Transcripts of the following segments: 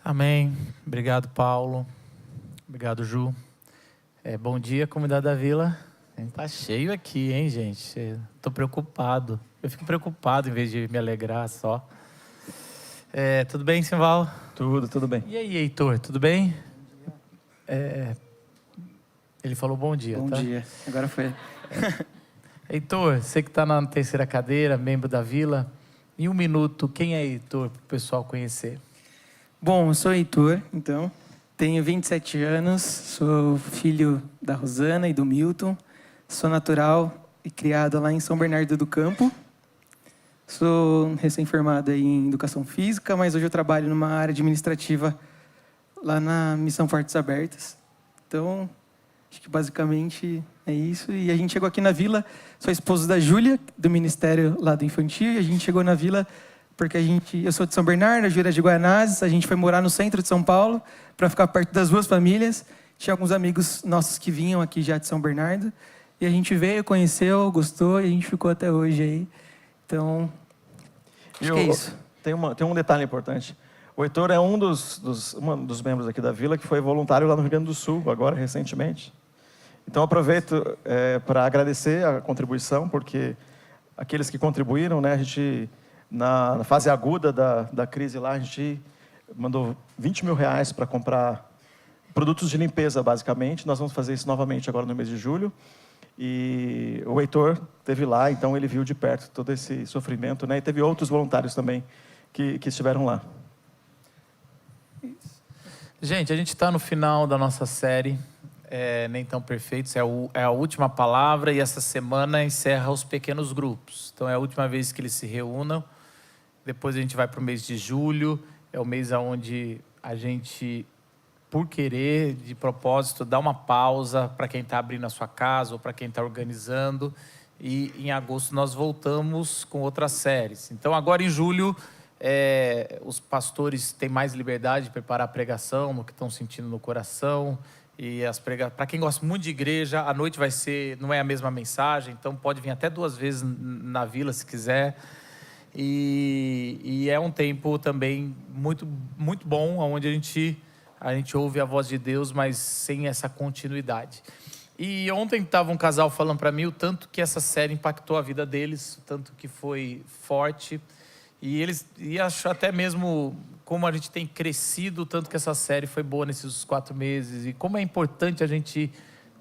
Amém. Obrigado, Paulo. Obrigado, Ju. Bom dia, comunidade da Vila. Tá cheio aqui, hein, gente? Tô preocupado. Eu fico preocupado em vez de me alegrar só. Tudo bem, Simval? Tudo bem. E aí, Heitor, tudo bem? Ele falou bom dia, Bom tá? dia. Agora foi. Heitor, você que está na terceira cadeira, membro da Vila. Em um minuto, quem é Heitor, para o pessoal conhecer? Bom, eu sou Heitor, então. Tenho 27 anos, sou filho da Rosana e do Milton. Sou natural e criado lá em São Bernardo do Campo. Sou recém-formado em Educação Física, mas hoje eu trabalho numa área administrativa lá na Missão Portas Abertas. Então, acho que basicamente é isso. E a gente chegou aqui na Vila, sou esposo da Júlia, do Ministério lá do Infantil, e a gente chegou na Vila porque eu sou de São Bernardo, a Júlia é de Guaianazes, a gente foi morar no centro de São Paulo para ficar perto das duas famílias. Tinha alguns amigos nossos que vinham aqui já de São Bernardo, e a gente veio, conheceu, gostou, e a gente ficou até hoje aí. Então, acho que é isso. Tem um detalhe importante. O Heitor é um dos membros aqui da Vila que foi voluntário lá no Rio Grande do Sul, agora, recentemente. Então, aproveito para agradecer a contribuição, porque aqueles que contribuíram, né, a gente, na fase aguda da crise lá, a gente mandou R$20 mil para comprar produtos de limpeza, basicamente. Nós vamos fazer isso novamente agora no mês de julho. E o Heitor esteve lá, então ele viu de perto todo esse sofrimento, né? E teve outros voluntários também que estiveram lá. Gente, a gente está no final da nossa série, Nem Tão Perfeitos, é a última palavra, e essa semana encerra os pequenos grupos. Então é a última vez que eles se reúnam. Depois a gente vai para o mês de julho, é o mês onde a gente, por querer, de propósito, dá uma pausa para quem está abrindo a sua casa ou para quem está organizando. E em agosto nós voltamos com outras séries. Então agora em julho, os pastores têm mais liberdade de preparar a pregação, no que estão sentindo no coração. E para quem gosta muito de igreja, a noite não é a mesma mensagem, então pode vir até 2 vezes na Vila se quiser. E é um tempo também muito, muito bom, onde a gente ouve a voz de Deus, mas sem essa continuidade. E ontem estava um casal falando para mim o tanto que essa série impactou a vida deles, o tanto que foi forte. E acho até mesmo como a gente tem crescido, o tanto que essa série foi boa nesses 4 meses. E como é importante a gente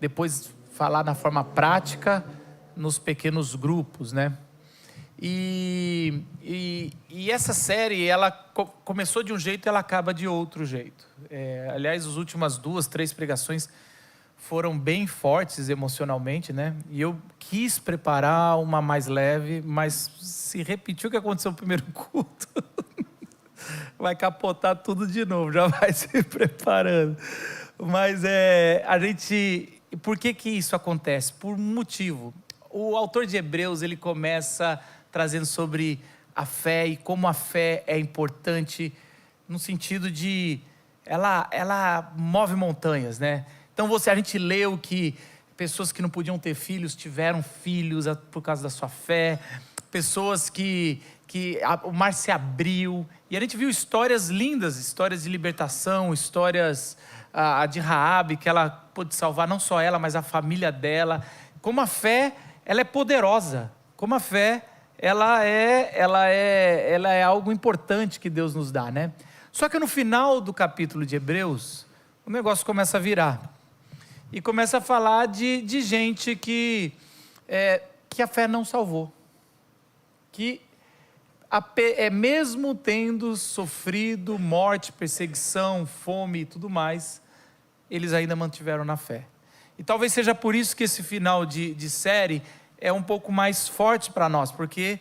depois falar na forma prática nos pequenos grupos, né? E essa série, ela começou de um jeito e ela acaba de outro jeito. Aliás, as últimas 2, 3 pregações foram bem fortes emocionalmente, né? E eu quis preparar uma mais leve, mas se repetiu o que aconteceu no primeiro culto, vai capotar tudo de novo, já vai se preparando. Mas por que isso acontece? Por um motivo. O autor de Hebreus, ele começa trazendo sobre a fé e como a fé é importante no sentido de ela move montanhas, né? Então a gente leu que pessoas que não podiam ter filhos tiveram filhos por causa da sua fé, pessoas que o mar se abriu, e a gente viu histórias lindas, histórias de libertação, histórias de Raabe, que ela pôde salvar não só ela, mas a família dela. Como a fé, ela é poderosa, como a fé ela é algo importante que Deus nos dá, né? Só que no final do capítulo de Hebreus, o negócio começa a virar. E começa a falar de gente que a fé não salvou. Que mesmo tendo sofrido morte, perseguição, fome e tudo mais, eles ainda mantiveram na fé. E talvez seja por isso que esse final de série é um pouco mais forte para nós, porque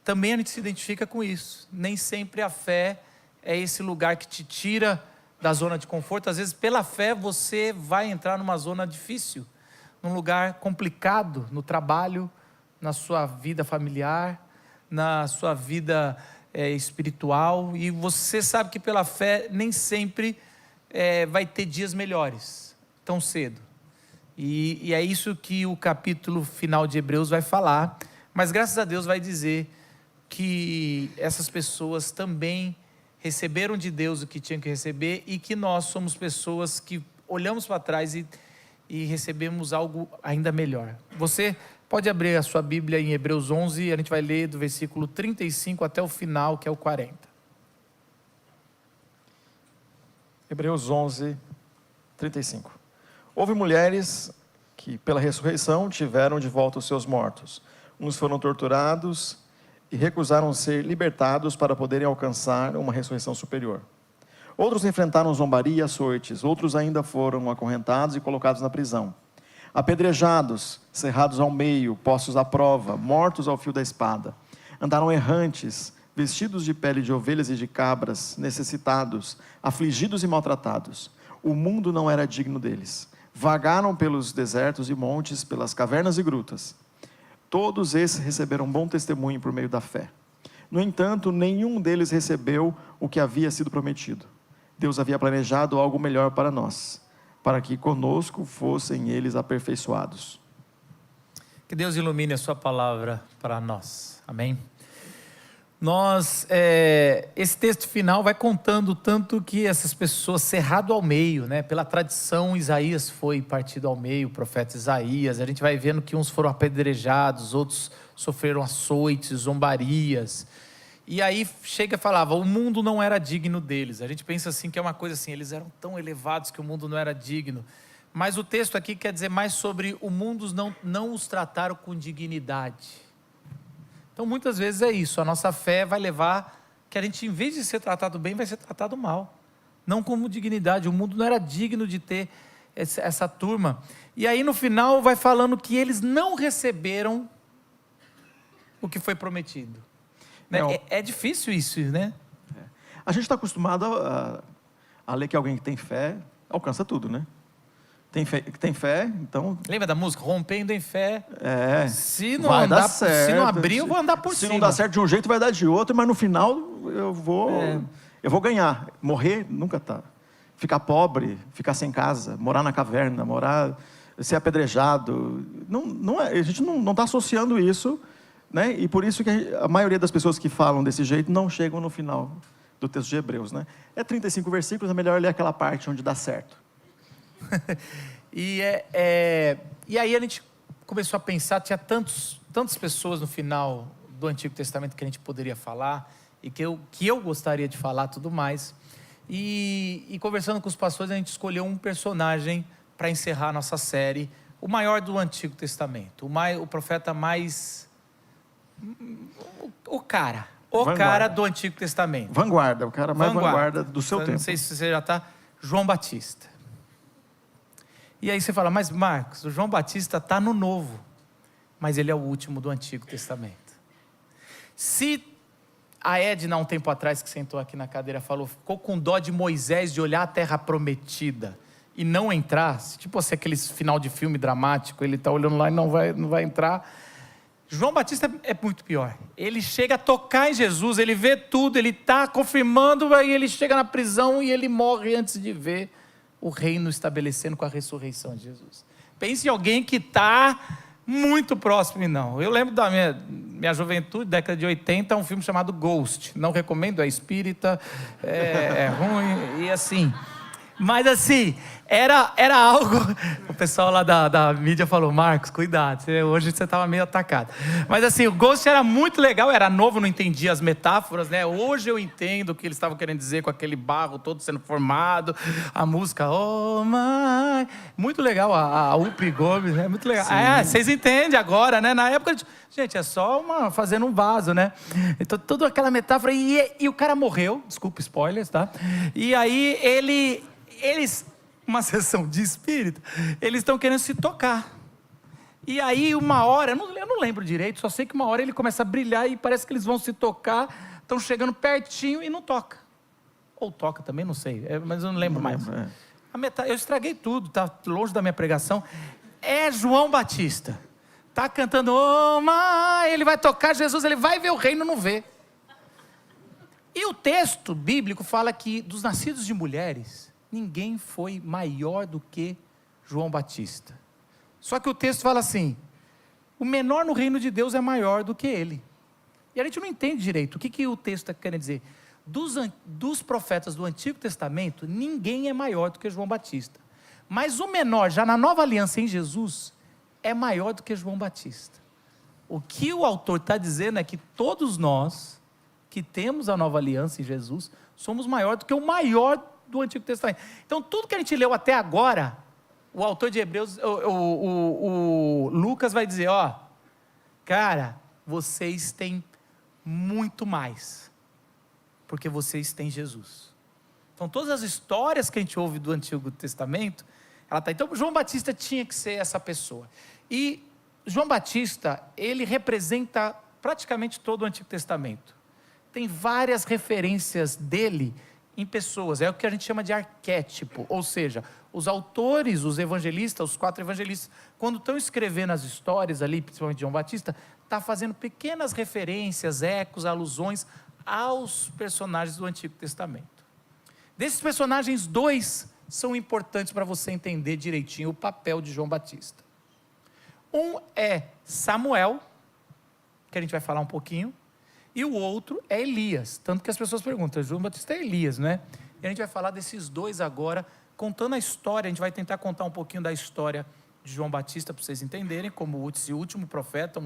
também a gente se identifica com isso. Nem sempre a fé é esse lugar que te tira da zona de conforto. Às vezes, pela fé, você vai entrar numa zona difícil, num lugar complicado, no trabalho, na sua vida familiar, na sua vida espiritual, e você sabe que pela fé nem sempre vai ter dias melhores, tão cedo. E é isso que o capítulo final de Hebreus vai falar, mas graças a Deus vai dizer que essas pessoas também receberam de Deus o que tinham que receber e que nós somos pessoas que olhamos para trás e recebemos algo ainda melhor. Você pode abrir a sua Bíblia em Hebreus 11 e a gente vai ler do versículo 35 até o final, que é o 40. Hebreus 11, 35. Houve mulheres que, pela ressurreição, tiveram de volta os seus mortos. Uns foram torturados e recusaram ser libertados para poderem alcançar uma ressurreição superior. Outros enfrentaram zombaria e açoites, outros ainda foram acorrentados e colocados na prisão. Apedrejados, cerrados ao meio, postos à prova, mortos ao fio da espada. Andaram errantes, vestidos de pele de ovelhas e de cabras, necessitados, afligidos e maltratados. O mundo não era digno deles. Vagaram pelos desertos e montes, pelas cavernas e grutas. Todos esses receberam bom testemunho por meio da fé. No entanto, nenhum deles recebeu o que havia sido prometido. Deus havia planejado algo melhor para nós, para que conosco fossem eles aperfeiçoados. Que Deus ilumine a sua palavra para nós. Amém? Esse texto final vai contando tanto que essas pessoas, cerrado ao meio, né? Pela tradição, Isaías foi partido ao meio, o profeta Isaías. A gente vai vendo que uns foram apedrejados, outros sofreram açoites, zombarias. E aí chega e falava, o mundo não era digno deles. A gente pensa assim, que é uma coisa assim, eles eram tão elevados que o mundo não era digno. Mas o texto aqui quer dizer mais sobre o mundo não os trataram com dignidade. Então, muitas vezes é isso, a nossa fé vai levar que a gente, em vez de ser tratado bem, vai ser tratado mal. Não como dignidade, o mundo não era digno de ter essa turma. E aí, no final, vai falando que eles não receberam o que foi prometido. Né? É difícil isso, né? A gente está acostumado a ler que alguém que tem fé alcança tudo, né? Tem fé, então... Lembra da música? Rompendo em fé. Se não vai andar, dar certo. Se não abrir, eu vou andar por cima. Se não dá certo de um jeito, vai dar de outro, mas no final eu vou ganhar. Morrer nunca tá. Ficar pobre, ficar sem casa, morar na caverna, ser apedrejado. A gente não está associando isso, né? E por isso que a maioria das pessoas que falam desse jeito não chegam no final do texto de Hebreus, né? É 35 versículos, é melhor ler aquela parte onde dá certo. E aí a gente começou a pensar, tinha tantas pessoas no final do Antigo Testamento que a gente poderia falar e que eu gostaria de falar tudo mais, e conversando com os pastores a gente escolheu um personagem para encerrar a nossa série, o maior do Antigo Testamento, o profeta mais, o cara do Antigo Testamento, vanguarda, o cara mais vanguarda do seu tempo. Não sei se você já está, João Batista. E aí você fala, mas Marcos, o João Batista está no Novo, mas ele é o último do Antigo Testamento. Se a Edna, há um tempo atrás, que sentou aqui na cadeira, ficou com dó de Moisés de olhar a terra prometida e não entrar, tipo assim, aquele final de filme dramático, ele está olhando lá e não vai entrar. João Batista é muito pior. Ele chega a tocar em Jesus, ele vê tudo, ele está confirmando, aí ele chega na prisão e ele morre antes de ver o reino estabelecendo com a ressurreição de Jesus. Pense em alguém que está muito próximo e não. Eu lembro da minha juventude, década de 80, um filme chamado Ghost. Não recomendo, é espírita, é ruim e assim. Mas assim, era algo... O pessoal lá da mídia falou, Marcos, cuidado, hoje você estava meio atacado. Mas assim, o Ghost era muito legal, era novo, não entendia as metáforas, né? Hoje eu entendo o que eles estavam querendo dizer com aquele barro todo sendo formado, a música, oh my... Muito legal, a Whoopi Gomes, né? Muito legal. Vocês entendem agora, né? Na época, gente, é só fazendo um vaso, né? Então, toda aquela metáfora, e o cara morreu, desculpa, spoilers, tá? E aí eles, uma sessão de espírito, eles estão querendo se tocar. E aí uma hora, eu não lembro direito, só sei que uma hora ele começa a brilhar e parece que eles vão se tocar, estão chegando pertinho e não toca. Ou toca também, não sei, mas eu não lembro mais. Eu estraguei tudo, está longe da minha pregação. É João Batista. Está cantando, oh, mãe, ele vai tocar Jesus, ele vai ver o reino, não vê. E o texto bíblico fala que dos nascidos de mulheres, ninguém foi maior do que João Batista. Só que o texto fala assim, o menor no reino de Deus é maior do que ele. E a gente não entende direito o que o texto está querendo dizer. dos profetas do Antigo Testamento, ninguém é maior do que João Batista. Mas o menor, já na nova aliança em Jesus, é maior do que João Batista. O que o autor está dizendo é que todos nós, que temos a nova aliança em Jesus, somos maior do que o maior do Antigo Testamento. Então, tudo que a gente leu até agora, o autor de Hebreus, o Lucas vai dizer, cara, vocês têm muito mais, porque vocês têm Jesus. Então, todas as histórias que a gente ouve do Antigo Testamento, então, João Batista tinha que ser essa pessoa. E João Batista, ele representa praticamente todo o Antigo Testamento. Tem várias referências dele em pessoas, é o que a gente chama de arquétipo, ou seja, os autores, os evangelistas, os 4 evangelistas, quando estão escrevendo as histórias ali, principalmente João Batista, está fazendo pequenas referências, ecos, alusões aos personagens do Antigo Testamento. Desses personagens, 2 são importantes para você entender direitinho o papel de João Batista. Um é Samuel, que a gente vai falar um pouquinho, e o outro é Elias, tanto que as pessoas perguntam, João Batista é Elias, não é? E a gente vai falar desses 2 agora, contando a história, a gente vai tentar contar um pouquinho da história de João Batista, para vocês entenderem, como esse último profeta,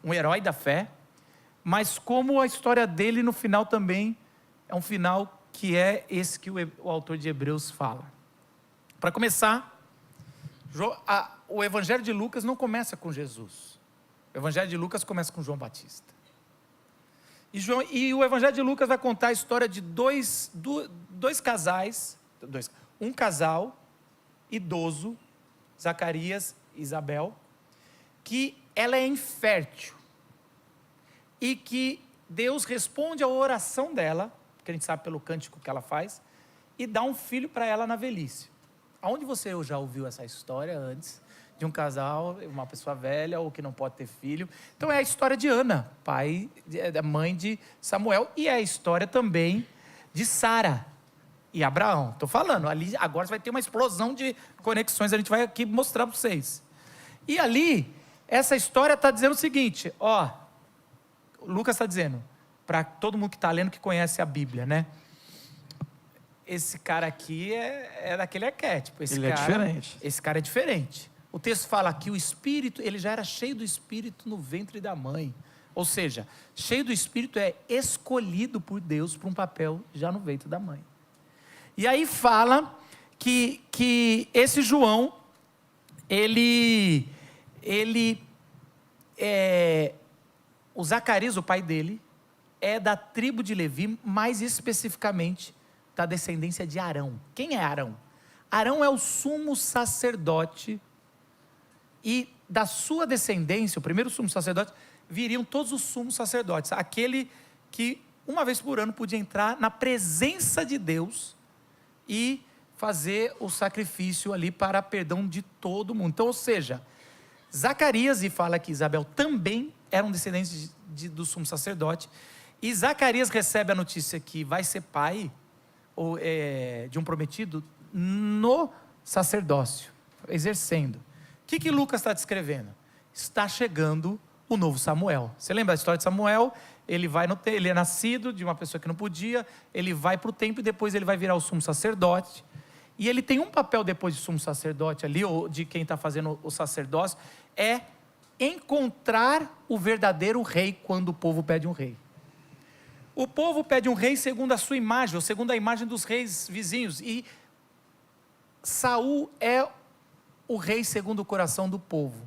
um herói da fé, mas como a história dele no final também é um final que é esse que o autor de Hebreus fala. Para começar, o Evangelho de Lucas não começa com Jesus, o Evangelho de Lucas começa com João Batista. E o Evangelho de Lucas vai contar a história de dois casais, um casal idoso, Zacarias e Isabel, que ela é infértil, e que Deus responde à oração dela, que a gente sabe pelo cântico que ela faz, e dá um filho para ela na velhice. Aonde você já ouviu essa história antes? De um casal, uma pessoa velha ou que não pode ter filho. Então é a história de Ana, mãe de Samuel, e é a história também de Sara e Abraão. Estou falando, ali agora vai ter uma explosão de conexões, a gente vai aqui mostrar para vocês. E ali, essa história está dizendo o seguinte, Lucas está dizendo, para todo mundo que está lendo, que conhece a Bíblia, né? Esse cara aqui é daquele arquétipo. Ele é diferente. Esse cara é diferente. O texto fala que o Espírito, ele já era cheio do Espírito no ventre da mãe. Ou seja, cheio do Espírito é escolhido por Deus para um papel já no ventre da mãe. E aí fala que esse João, o Zacarias, o pai dele, é da tribo de Levi, mais especificamente da descendência de Arão. Quem é Arão? Arão é o sumo sacerdote, e da sua descendência, o primeiro sumo sacerdote, viriam todos os sumos sacerdotes, aquele que uma vez por ano podia entrar na presença de Deus e fazer o sacrifício ali para perdão de todo mundo. Então, ou seja, Zacarias, e fala que Isabel também eram descendentes do sumo sacerdote, e Zacarias recebe a notícia que vai ser pai de um prometido no sacerdócio, exercendo. O que Lucas está descrevendo? Está chegando o novo Samuel. Você lembra da história de Samuel? Ele é nascido de uma pessoa que não podia, ele vai para o templo e depois ele vai virar o sumo sacerdote. E ele tem um papel depois de sumo sacerdote ali, ou de quem está fazendo o sacerdócio, é encontrar o verdadeiro rei quando o povo pede um rei. O povo pede um rei segundo a sua imagem, ou segundo a imagem dos reis vizinhos, e Saul é o rei segundo o coração do povo.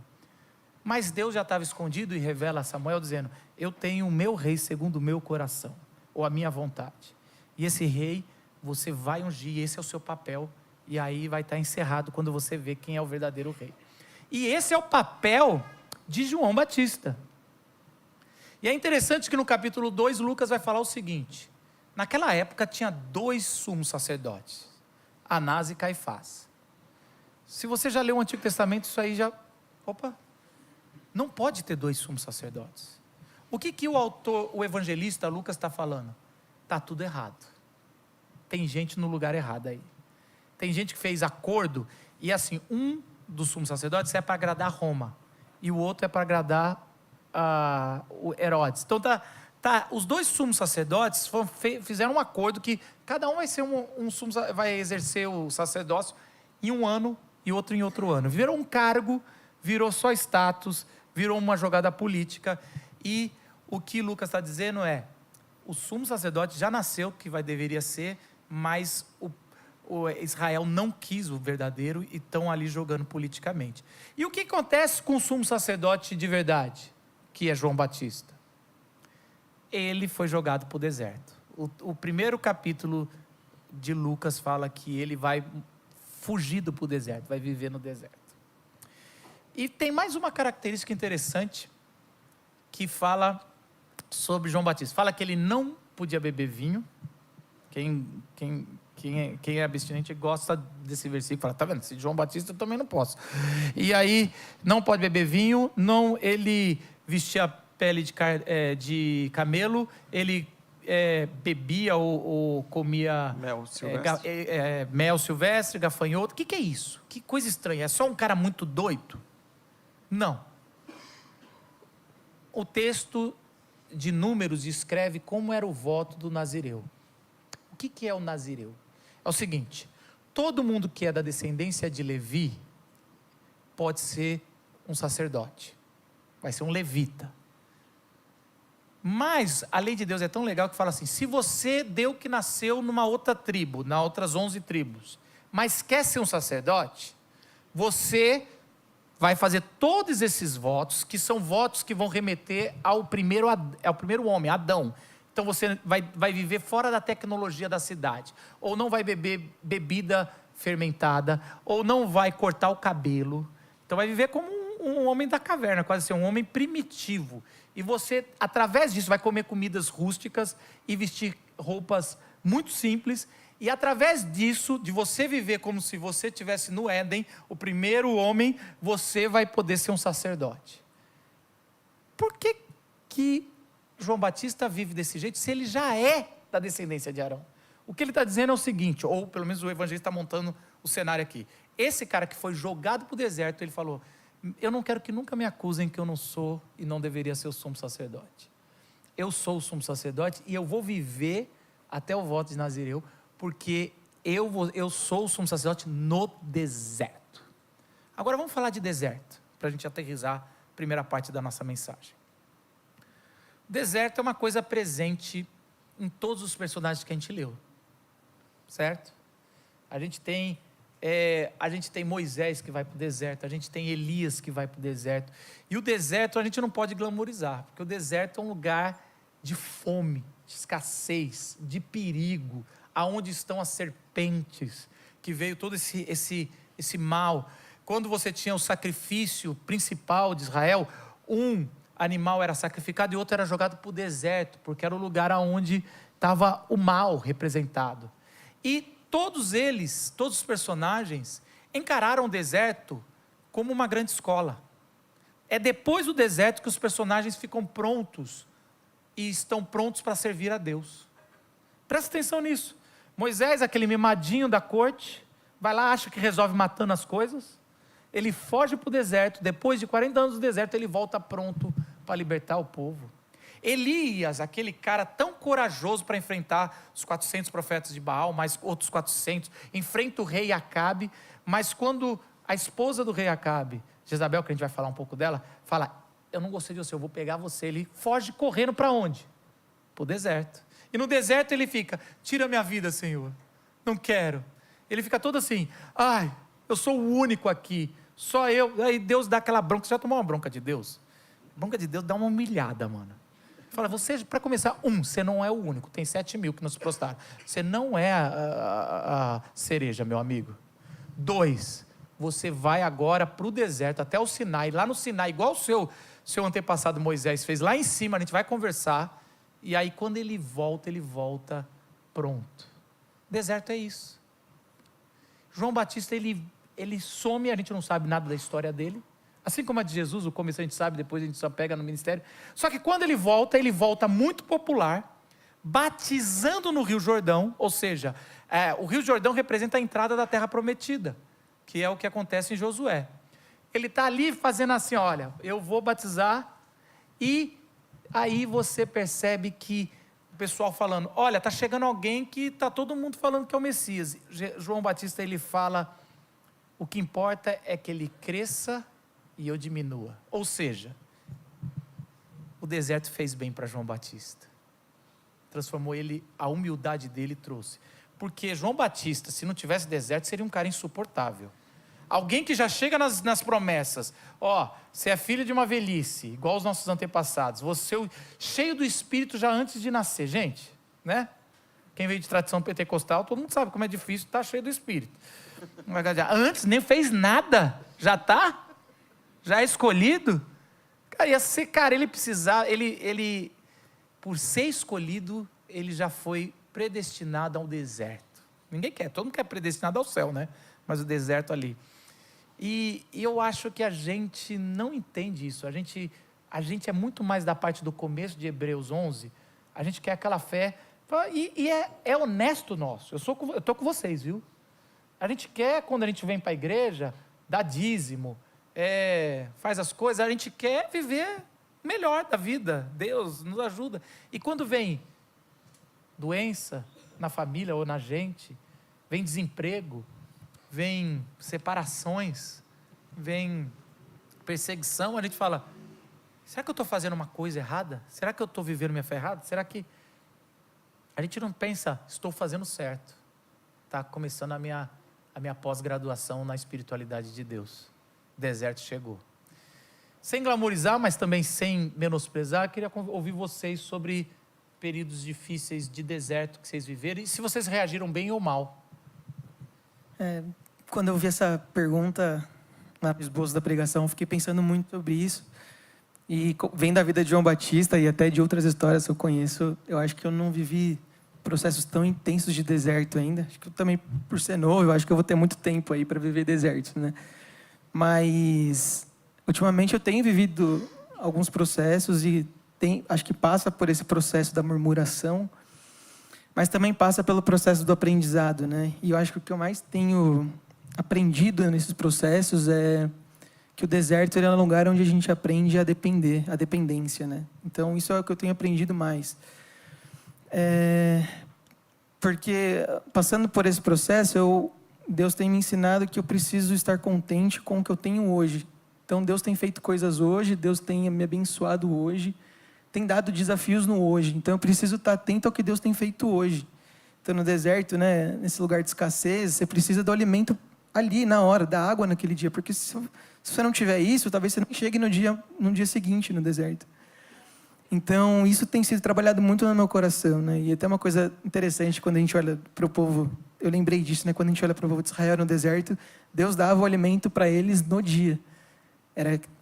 Mas Deus já estava escondido e revela a Samuel dizendo, eu tenho o meu rei segundo o meu coração, ou a minha vontade. E esse rei, você vai ungir, esse é o seu papel, e aí vai estar encerrado quando você vê quem é o verdadeiro rei. E esse é o papel de João Batista. E é interessante que no capítulo 2, Lucas vai falar o seguinte, naquela época tinha 2 sumos sacerdotes, Anás e Caifás. Se você já leu o Antigo Testamento, isso aí já... não pode ter 2 sumos sacerdotes. O que o evangelista Lucas está falando? Está tudo errado. Tem gente no lugar errado aí. Tem gente que fez acordo, e assim, um dos sumos sacerdotes é para agradar Roma, e o outro é para agradar o Herodes. Então Tá, os dois sumos sacerdotes fizeram um acordo que cada um vai ser vai exercer o sacerdócio em um ano e outro em outro ano. Virou um cargo, virou só status, virou uma jogada política. E o que Lucas está dizendo é: o sumo sacerdote já nasceu, que deveria ser, mas o Israel não quis o verdadeiro e estão ali jogando politicamente. E o que acontece com o sumo sacerdote de verdade, que é João Batista? Ele foi jogado para o deserto. O primeiro capítulo de Lucas fala que ele vai fugido para o deserto, vai viver no deserto. E tem mais uma característica interessante que fala sobre João Batista. Fala que ele não podia beber vinho. Quem é abstinente gosta desse versículo. Fala, tá vendo? Se João Batista eu também não posso. E aí, não pode beber vinho, ele vestia pele de camelo, ele bebia ou comia mel silvestre, gafanhoto. O que é isso? Que coisa estranha. É só um cara muito doido? Não. O texto de Números descreve como era o voto do nazireu. O que é o nazireu? É o seguinte: todo mundo que é da descendência de Levi pode ser um sacerdote, vai ser um levita. Mas a lei de Deus é tão legal que fala assim: se você deu que nasceu numa outra tribo, nas outras 11 tribos, mas quer ser um sacerdote, você vai fazer todos esses votos, que são votos que vão remeter ao primeiro homem, Adão. Então você vai viver fora da tecnologia da cidade, ou não vai beber bebida fermentada, ou não vai cortar o cabelo. Então vai viver como um homem da caverna, quase assim, um homem primitivo. E você, através disso, vai comer comidas rústicas e vestir roupas muito simples. E através disso, de você viver como se você estivesse no Éden, o primeiro homem, você vai poder ser um sacerdote. Por que João Batista vive desse jeito, se ele já é da descendência de Arão? O que ele está dizendo é o seguinte, ou pelo menos o evangelista está montando o cenário aqui. Esse cara que foi jogado para o deserto, ele falou: eu não quero que nunca me acusem que eu não sou e não deveria ser o sumo sacerdote. Eu sou o sumo sacerdote e eu vou viver até o voto de Nazireu, porque eu sou o sumo sacerdote no deserto. Agora vamos falar de deserto, para a gente aterrissar a primeira parte da nossa mensagem. Deserto é uma coisa presente em todos os personagens que a gente leu, certo? A gente tem Moisés que vai para o deserto, a gente tem Elias que vai para o deserto, e o deserto a gente não pode glamorizar, porque o deserto é um lugar de fome, de escassez, de perigo, aonde estão as serpentes, que veio todo esse mal. Quando você tinha o sacrifício principal de Israel, um animal era sacrificado e outro era jogado para o deserto, porque era o lugar onde estava o mal representado. E todos os personagens, encararam o deserto como uma grande escola. É depois do deserto que os personagens ficam prontos e estão prontos para servir a Deus. Presta atenção nisso. Moisés, aquele mimadinho da corte, vai lá, acha que resolve matando as coisas. Ele foge para o deserto, depois de 40 anos no deserto, ele volta pronto para libertar o povo. Elias, aquele cara tão corajoso para enfrentar os 400 profetas de Baal, mais outros 400, enfrenta o rei Acabe, mas quando a esposa do rei Acabe, Jezabel, que a gente vai falar um pouco dela, fala: eu não gostei de você, eu vou pegar você. Ele foge correndo para onde? Para o deserto. E no deserto ele fica: tira minha vida, Senhor, não quero. Ele fica todo assim: ai, eu sou o único aqui, só eu. Aí Deus dá aquela bronca. Você já tomou uma bronca de Deus? Bronca de Deus dá uma humilhada, mano. Fala: você, para começar, você não é o único, tem 7.000 que não se prostraram. Você não é a cereja, meu amigo. 2, você vai agora para o deserto, até o Sinai, lá no Sinai, igual o seu antepassado Moisés fez, lá em cima, a gente vai conversar, e aí quando ele volta pronto. Deserto é isso. João Batista, ele some, a gente não sabe nada da história dele, assim como a de Jesus, o começo a gente sabe, depois a gente só pega no ministério. Só que quando ele volta muito popular, batizando no Rio Jordão, ou seja, o Rio Jordão representa a entrada da terra prometida, que é o que acontece em Josué. Ele está ali fazendo assim: olha, eu vou batizar, e Aí você percebe que o pessoal falando, olha, está chegando alguém que está todo mundo falando que é o Messias. João Batista, ele fala, o que importa é que ele cresça e eu diminua. Ou seja, o deserto fez bem para João Batista. Transformou ele, a humildade dele trouxe. Porque João Batista, se não tivesse deserto, seria um cara insuportável. Alguém que já chega nas promessas, você é filho de uma velhice, igual os nossos antepassados, você cheio do Espírito já antes de nascer, gente, né? Quem veio de tradição pentecostal, todo mundo sabe como é difícil estar cheio do Espírito. Antes nem fez nada, já está? Já é escolhido? Cara, ele precisava, ele por ser escolhido, ele já foi predestinado ao deserto. Ninguém quer, todo mundo quer predestinado ao céu, né? Mas o deserto ali. E eu acho que a gente não entende isso. A gente é muito mais da parte do começo de Hebreus 11. A gente quer aquela fé. E é honesto nosso. Eu estou com vocês, viu? A gente quer, quando a gente vem para a igreja, dar dízimo, faz as coisas, a gente quer viver melhor da vida. Deus nos ajuda. E quando vem doença na família ou na gente, vem desemprego, vem separações, vem perseguição, a gente fala, será que eu estou fazendo uma coisa errada? Será que eu estou vivendo minha fé errada? Será que... A gente não pensa, estou fazendo certo. Está começando a minha pós-graduação na espiritualidade de Deus. O deserto chegou. Sem glamorizar, mas também sem menosprezar, queria ouvir vocês sobre períodos difíceis de deserto que vocês viveram e se vocês reagiram bem ou mal. Quando eu vi essa pergunta no esboço da pregação, eu fiquei pensando muito sobre isso. E vem da vida de João Batista e até de outras histórias que eu conheço, eu acho que eu não vivi processos tão intensos de deserto ainda. Acho que eu também, por ser novo, eu acho que eu vou ter muito tempo aí para viver deserto, né? Mas, ultimamente, eu tenho vivido alguns processos e acho que passa por esse processo da murmuração, mas também passa pelo processo do aprendizado, né? E eu acho que o que eu mais tenho aprendido nesses processos é que o deserto é um lugar onde a gente aprende a depender, a dependência, né? Então, isso é o que eu tenho aprendido mais. Porque, passando por esse processo, Deus tem me ensinado que eu preciso estar contente com o que eu tenho hoje. Então, Deus tem feito coisas hoje, Deus tem me abençoado hoje, tem dado desafios no hoje. Então, eu preciso estar atento ao que Deus tem feito hoje. Então, no deserto, né, nesse lugar de escassez, você precisa do alimento ali, na hora, da água naquele dia. Porque se você não tiver isso, talvez você não chegue no dia seguinte no deserto. Então, isso tem sido trabalhado muito no meu coração, né? E até uma coisa interessante, quando a gente olha para o povo, eu lembrei disso, né? Quando a gente olha para o povo de Israel no deserto, Deus dava o alimento para eles no dia.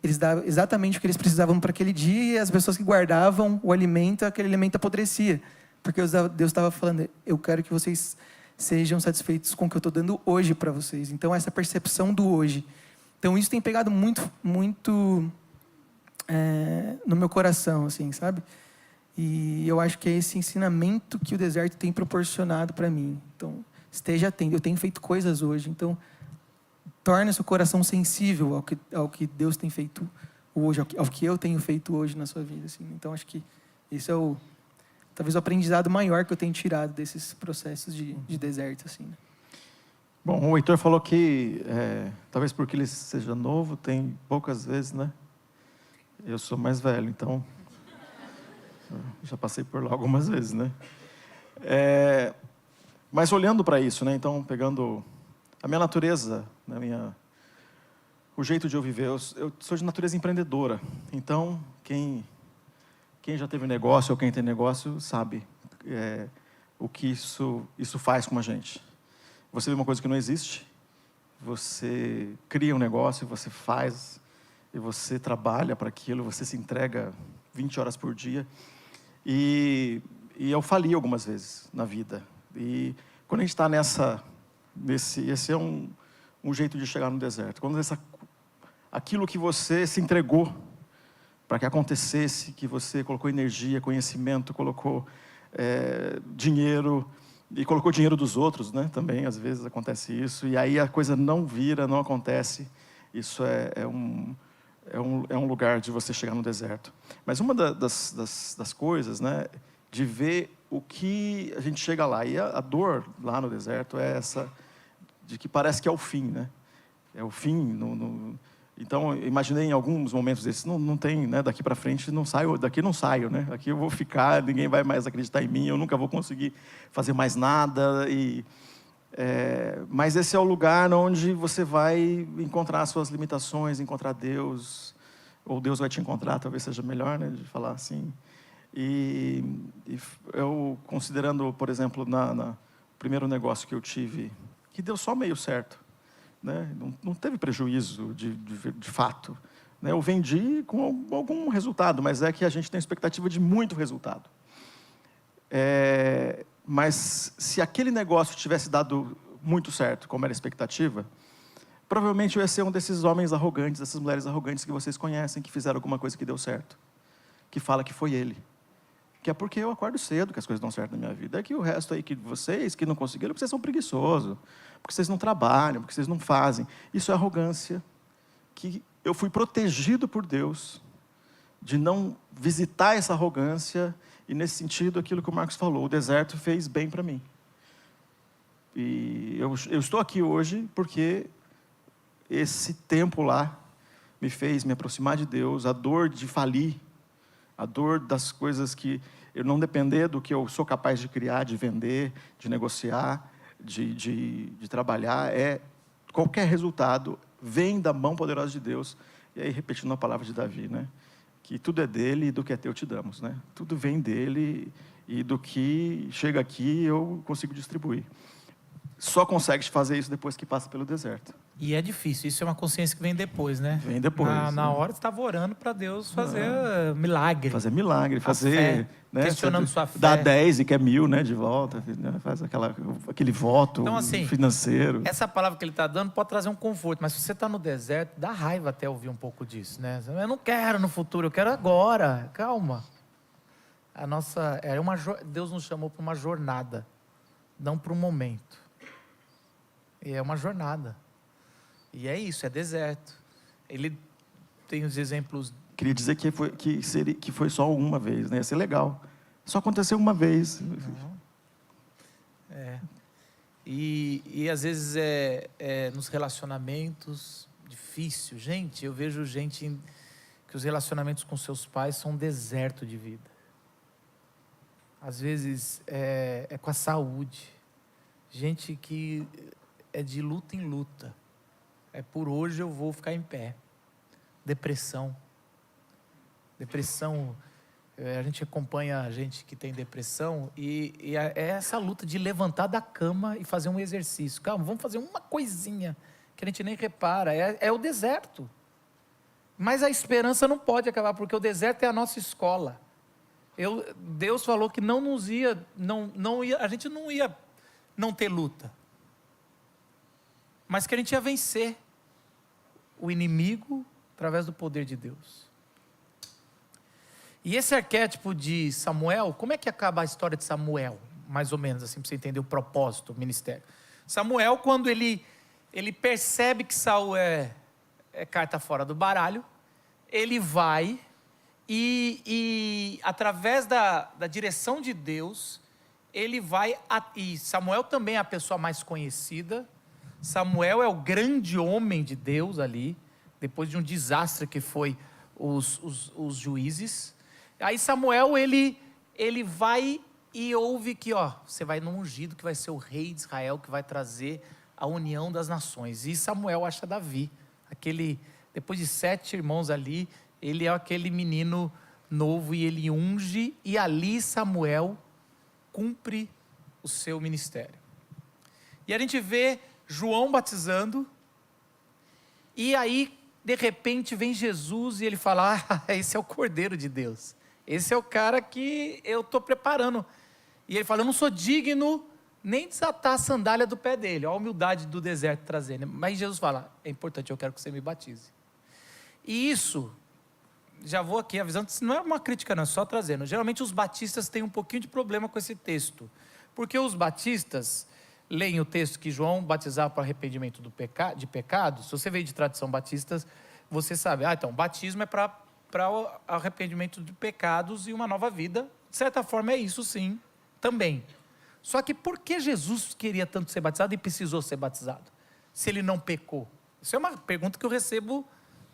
Eles davam exatamente o que eles precisavam para aquele dia, e as pessoas que guardavam o alimento, aquele alimento apodrecia. Porque Deus estava falando, eu quero que vocês sejam satisfeitos com o que eu estou dando hoje para vocês. Então, essa percepção do hoje. Então, isso tem pegado muito, muito no meu coração, assim, sabe? E eu acho que é esse ensinamento que o deserto tem proporcionado para mim. Então, esteja atento. Eu tenho feito coisas hoje, então torne seu coração sensível ao que Deus tem feito hoje, ao que eu tenho feito hoje na sua vida, assim. Então, acho que esse é talvez o aprendizado maior que eu tenho tirado desses processos de deserto, assim, né? Bom, o Heitor falou que, talvez porque ele seja novo, tem poucas vezes, né? Eu sou mais velho, então já passei por lá algumas vezes, né? Mas olhando para isso, né? Então, pegando a minha natureza, né? O jeito de eu viver, eu sou de natureza empreendedora. Então, quem já teve negócio ou quem tem negócio sabe o que isso faz com a gente. Você vê uma coisa que não existe, você cria um negócio, você faz, e você trabalha para aquilo, você se entrega 20 horas por dia. E eu fali algumas vezes na vida. E quando a gente está esse é um jeito de chegar no deserto. Quando aquilo que você se entregou para que acontecesse, que você colocou energia, conhecimento, colocou dinheiro, e colocou dinheiro dos outros, né? Também, às vezes, acontece isso. E aí a coisa não vira, não acontece. Isso é é um lugar de você chegar no deserto. Mas uma das coisas, né, de ver o que a gente chega lá. E a dor lá no deserto é essa, de que parece que é o fim, né? É o fim. Então, imaginei em alguns momentos desses, não tem, né, daqui para frente, daqui não saio, né? Aqui eu vou ficar, ninguém vai mais acreditar em mim, eu nunca vou conseguir fazer mais nada. Mas esse é o lugar onde você vai encontrar as suas limitações, encontrar Deus, ou Deus vai te encontrar, talvez seja melhor, né, de falar assim. E eu, considerando, por exemplo, no primeiro negócio que eu tive, que deu só meio certo, né, não teve prejuízo de fato, né, eu vendi com algum resultado, mas é que a gente tem expectativa de muito resultado. Mas se aquele negócio tivesse dado muito certo, como era a expectativa, provavelmente eu ia ser um desses homens arrogantes, dessas mulheres arrogantes que vocês conhecem, que fizeram alguma coisa que deu certo, que fala que foi ele. Que é porque eu acordo cedo que as coisas dão certo na minha vida. É que o resto aí, que vocês que não conseguiram, porque vocês são preguiçosos, porque vocês não trabalham, porque vocês não fazem. Isso é arrogância, que eu fui protegido por Deus de não visitar essa arrogância. E, nesse sentido, aquilo que o Marcos falou, o deserto fez bem para mim. E eu estou aqui hoje porque esse tempo lá me fez me aproximar de Deus, a dor de falir, a dor das coisas que eu não depender do que eu sou capaz de criar, de vender, de negociar, de trabalhar, qualquer resultado vem da mão poderosa de Deus. E aí, repetindo a palavra de Davi, né? Que tudo é dele e do que é teu te damos, né? Tudo vem dele e do que chega aqui eu consigo distribuir. Só consegue fazer isso depois que passa pelo deserto. E é difícil, isso é uma consciência que vem depois, né? Vem depois. Na hora você estava orando para Deus fazer milagre. Fazer milagre, fé, né, questionando sua fé. Dá 10 e quer 1.000, né, de volta, né, faz aquele voto então, assim, financeiro. Essa palavra que ele está dando pode trazer um conforto, mas se você está no deserto, dá raiva até ouvir um pouco disso, né? Eu não quero no futuro, eu quero agora. Calma. Deus nos chamou para uma jornada, não para um momento. E é uma jornada. E é isso, é deserto. Ele tem os exemplos. Queria dizer que foi só uma vez, né? Ia ser legal. Só aconteceu uma vez. Não. E às vezes nos relacionamentos difícil. Gente, eu vejo que os relacionamentos com seus pais são um deserto de vida. Às vezes é com a saúde. Gente que é de luta em luta. Por hoje eu vou ficar em pé. Depressão. A gente acompanha a gente que tem depressão e é essa luta de levantar da cama e fazer um exercício. Calma, vamos fazer uma coisinha que a gente nem repara. É o deserto. Mas a esperança não pode acabar, porque o deserto é a nossa escola. Deus falou que a gente não ia não ter luta. Mas que a gente ia vencer o inimigo através do poder de Deus. E esse arquétipo de Samuel, como é que acaba a história de Samuel? Mais ou menos assim, para você entender o propósito do ministério. Samuel, quando ele percebe que Saul é carta fora do baralho, ele vai e através da direção de Deus, ele vai, e Samuel também é a pessoa mais conhecida. Samuel é o grande homem de Deus ali, depois de um desastre que foi os juízes. Aí Samuel, ele vai e ouve que, você vai no ungido, que vai ser o rei de Israel, que vai trazer a união das nações. E Samuel acha Davi, depois de 7 irmãos ali, ele é aquele menino novo e ele unge, e ali Samuel cumpre o seu ministério. E a gente vê João batizando, e aí, de repente, vem Jesus e ele fala, esse é o Cordeiro de Deus, esse é o cara que eu estou preparando. E ele fala, eu não sou digno nem desatar a sandália do pé dele, olha a humildade do deserto trazendo. Mas Jesus fala, é importante, eu quero que você me batize. E isso, já vou aqui avisando, isso não é uma crítica não, é só trazendo. Geralmente os batistas têm um pouquinho de problema com esse texto, porque os batistas leem o texto que João batizava para arrependimento de pecados. Se você veio de tradição batista, você sabe, então, batismo é para o arrependimento de pecados e uma nova vida. De certa forma é isso sim, também. Só que por que Jesus queria tanto ser batizado e precisou ser batizado? Se ele não pecou? Isso é uma pergunta que eu recebo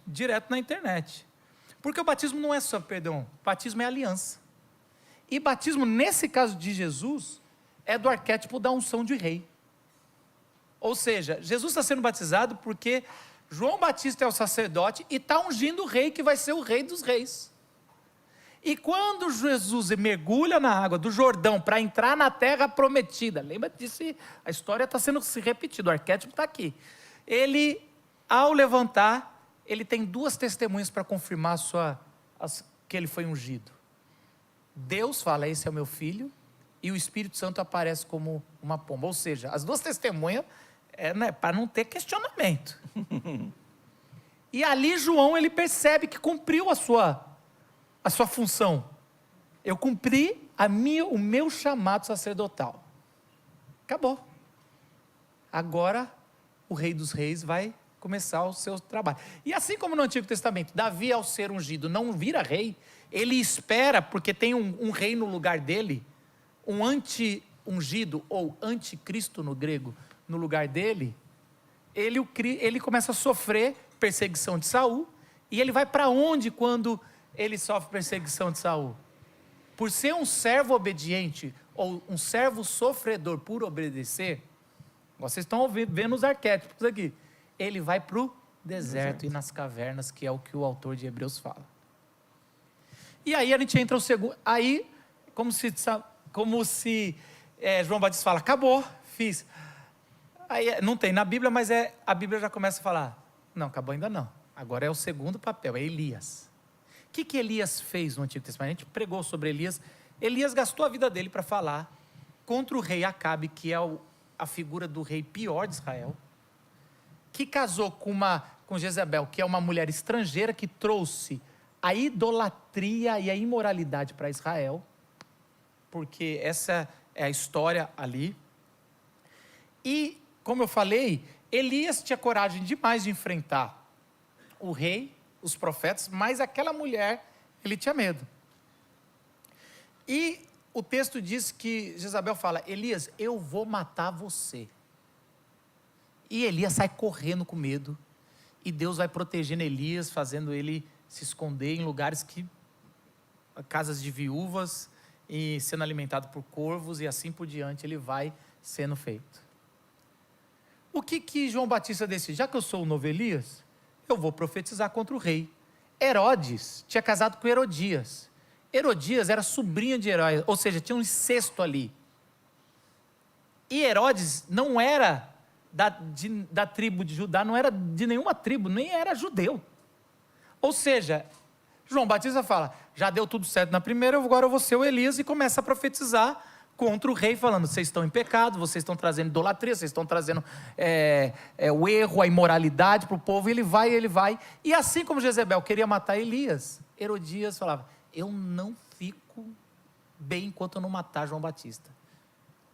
direto na internet. Porque o batismo não é só perdão, batismo é aliança. E batismo, nesse caso de Jesus, é do arquétipo da unção de rei. Ou seja, Jesus está sendo batizado porque João Batista é o sacerdote e está ungindo o rei que vai ser o rei dos reis. E quando Jesus mergulha na água do Jordão para entrar na terra prometida, lembra disso? A história está sendo se repetida, o arquétipo está aqui. Ele, ao levantar, ele tem 2 testemunhas para confirmar que ele foi ungido. Deus fala, esse é o meu filho, e o Espírito Santo aparece como uma pomba. Ou seja, as 2 testemunhas para não ter questionamento. E ali João, ele percebe que cumpriu a sua função. Eu cumpri o meu chamado sacerdotal. Acabou. Agora o Rei dos Reis vai começar o seu trabalho. E assim como no Antigo Testamento, Davi, ao ser ungido, não vira rei, ele espera, porque tem um rei no lugar dele, um anti-ungido, ou anticristo no grego, no lugar dele, ele começa a sofrer perseguição de Saul, e ele vai para onde quando ele sofre perseguição de Saul? Por ser um servo obediente, ou um servo sofredor por obedecer, vocês estão vendo os arquétipos aqui, ele vai para o deserto e nas cavernas, que é o que o autor de Hebreus fala. E aí a gente entra no segundo, aí como se João Batista fala, acabou, fiz. Aí não tem na Bíblia, mas a Bíblia já começa a falar, não, acabou ainda não, agora é o segundo papel, é Elias. O que Elias fez no Antigo Testamento? A gente pregou sobre Elias. Elias gastou a vida dele para falar contra o rei Acabe, que é a figura do rei pior de Israel, que casou com Jezebel, que é uma mulher estrangeira que trouxe a idolatria e a imoralidade para Israel, porque essa é a história ali. E, como eu falei, Elias tinha coragem demais de enfrentar o rei, os profetas, mas aquela mulher, ele tinha medo. E o texto diz que Jezabel fala, Elias, eu vou matar você. E Elias sai correndo com medo, e Deus vai protegendo Elias, fazendo ele se esconder em lugares casas de viúvas, e sendo alimentado por corvos, e assim por diante ele vai sendo feito. O que João Batista decide? Já que eu sou o novo Elias, eu vou profetizar contra o rei. Herodes tinha casado com Herodias. Herodias era sobrinha de Herodes, ou seja, tinha um incesto ali. E Herodes não era da tribo de Judá, não era de nenhuma tribo, nem era judeu. Ou seja, João Batista fala, já deu tudo certo na primeira, agora eu vou ser o Elias, e começa a profetizar contra o rei, falando, vocês estão em pecado, vocês estão trazendo idolatria, vocês estão trazendo o erro, a imoralidade para o povo, e ele vai. E assim como Jezebel queria matar Elias, Herodias falava, eu não fico bem enquanto eu não matar João Batista.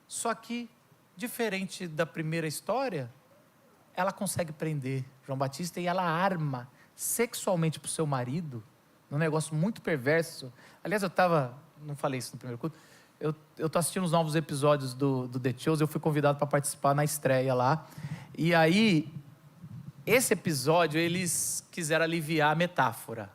Só que, diferente da primeira história, ela consegue prender João Batista e ela arma sexualmente para o seu marido, num negócio muito perverso. Aliás, não falei isso no primeiro culto, eu estou assistindo os novos episódios do The Chosen, eu fui convidado para participar na estreia lá, e aí, esse episódio, eles quiseram aliviar a metáfora,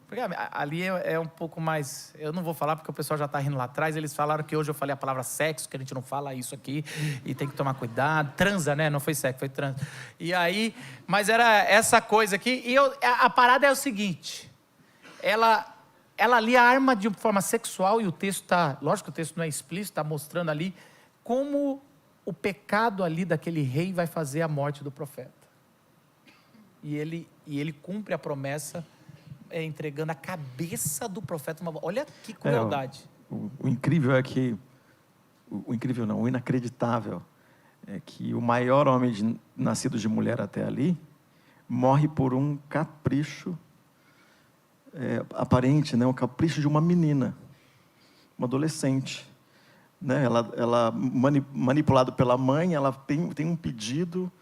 porque ali é um pouco mais, eu não vou falar porque o pessoal já está rindo lá atrás, eles falaram que hoje eu falei a palavra sexo, que a gente não fala isso aqui, e tem que tomar cuidado, transa, né, não foi sexo, foi transa, e aí, mas era essa coisa aqui, e a parada é o seguinte, ela ali arma de forma sexual, e o texto está, lógico que o texto não é explícito, está mostrando ali como o pecado ali daquele rei vai fazer a morte do profeta. E ele cumpre a promessa, entregando a cabeça do profeta. Olha que crueldade. O incrível é que, o incrível não, o inacreditável, é que o maior homem nascido de mulher até ali, morre por um capricho aparente, né? Um capricho de uma menina, uma adolescente, né? Ela manipulada pela mãe, ela tem um pedido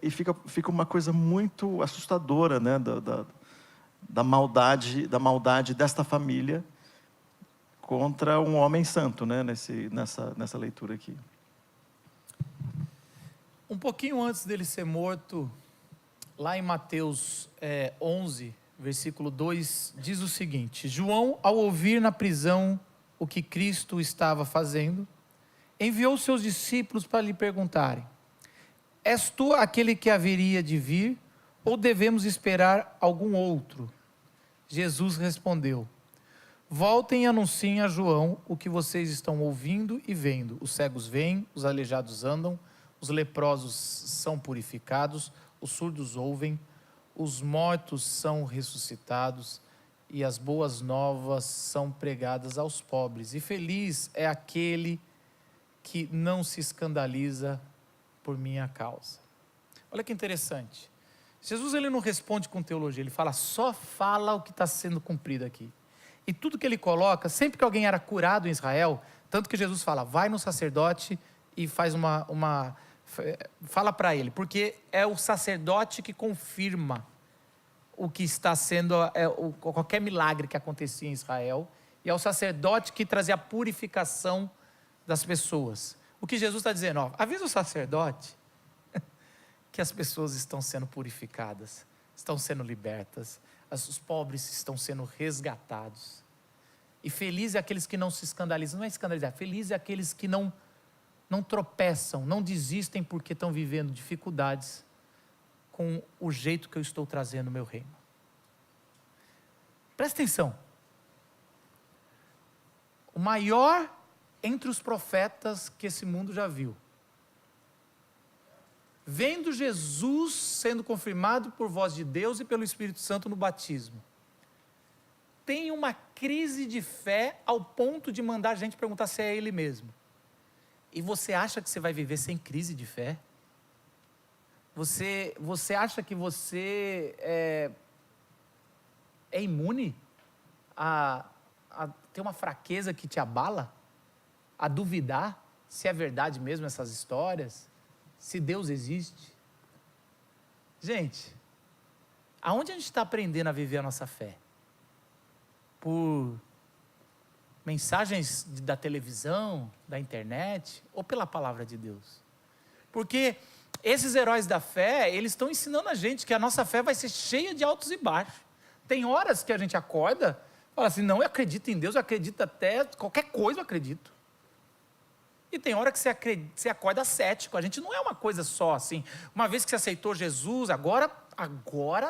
E fica uma coisa muito assustadora, né? Da maldade desta família contra um homem santo, né? Nessa leitura aqui. Um pouquinho antes dele ser morto, lá em Mateus 11, versículo 2, diz o seguinte: João, ao ouvir na prisão o que Cristo estava fazendo, enviou seus discípulos para lhe perguntarem: És tu aquele que haveria de vir, ou devemos esperar algum outro? Jesus respondeu: Voltem e anunciem a João o que vocês estão ouvindo e vendo. Os cegos veem, os aleijados andam, os leprosos são purificados, os surdos ouvem, os mortos são ressuscitados e as boas novas são pregadas aos pobres. E feliz é aquele que não se escandaliza por minha causa. Olha que interessante. Jesus, ele não responde com teologia, ele só fala o que está sendo cumprido aqui. E tudo que ele coloca, sempre que alguém era curado em Israel, tanto que Jesus fala, vai no sacerdote e faz fala para ele, porque é o sacerdote que confirma o que está sendo, qualquer milagre que acontecia em Israel, e é o sacerdote que trazia a purificação das pessoas. O que Jesus está dizendo, avisa o sacerdote que as pessoas estão sendo purificadas, estão sendo libertas, os pobres estão sendo resgatados. E feliz é aqueles que não se escandalizam, não é escandalizar, feliz é aqueles que não tropeçam, não desistem porque estão vivendo dificuldades com o jeito que eu estou trazendo o meu reino. Presta atenção. O maior entre os profetas que esse mundo já viu, vendo Jesus sendo confirmado por voz de Deus e pelo Espírito Santo no batismo, tem uma crise de fé ao ponto de mandar a gente perguntar se é ele mesmo. E você acha que você vai viver sem crise de fé? Você acha que você é imune a ter uma fraqueza que te abala? A duvidar se é verdade mesmo essas histórias? Se Deus existe? Gente, aonde a gente está aprendendo a viver a nossa fé? Por mensagens da televisão, da internet, ou pela palavra de Deus? Porque esses heróis da fé, eles estão ensinando a gente que a nossa fé vai ser cheia de altos e baixos. Tem horas que a gente acorda, fala assim, não, eu acredito em Deus, eu acredito até, qualquer coisa eu acredito. E tem hora que você acorda cético, a gente não é uma coisa só assim, uma vez que você aceitou Jesus, agora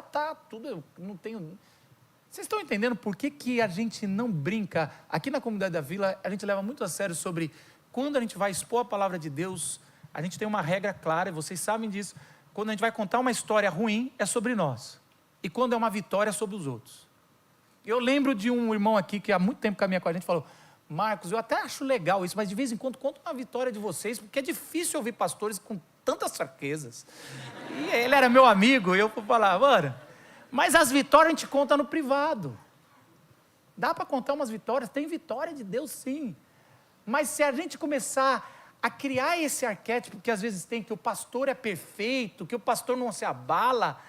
tá tudo, eu não tenho... Vocês estão entendendo por que a gente não brinca? Aqui na comunidade da Vila, a gente leva muito a sério sobre quando a gente vai expor a palavra de Deus, a gente tem uma regra clara, e vocês sabem disso, quando a gente vai contar uma história ruim, é sobre nós. E quando é uma vitória, é sobre os outros. Eu lembro de um irmão aqui, que há muito tempo caminha com a gente, falou, Marcos, eu até acho legal isso, mas de vez em quando conta uma vitória de vocês, porque é difícil ouvir pastores com tantas fraquezas. E ele era meu amigo, e eu falava, mano, mas as vitórias a gente conta no privado. Dá para contar umas vitórias, tem vitória de Deus sim. Mas se a gente começar a criar esse arquétipo que às vezes tem, que o pastor é perfeito, que o pastor não se abala,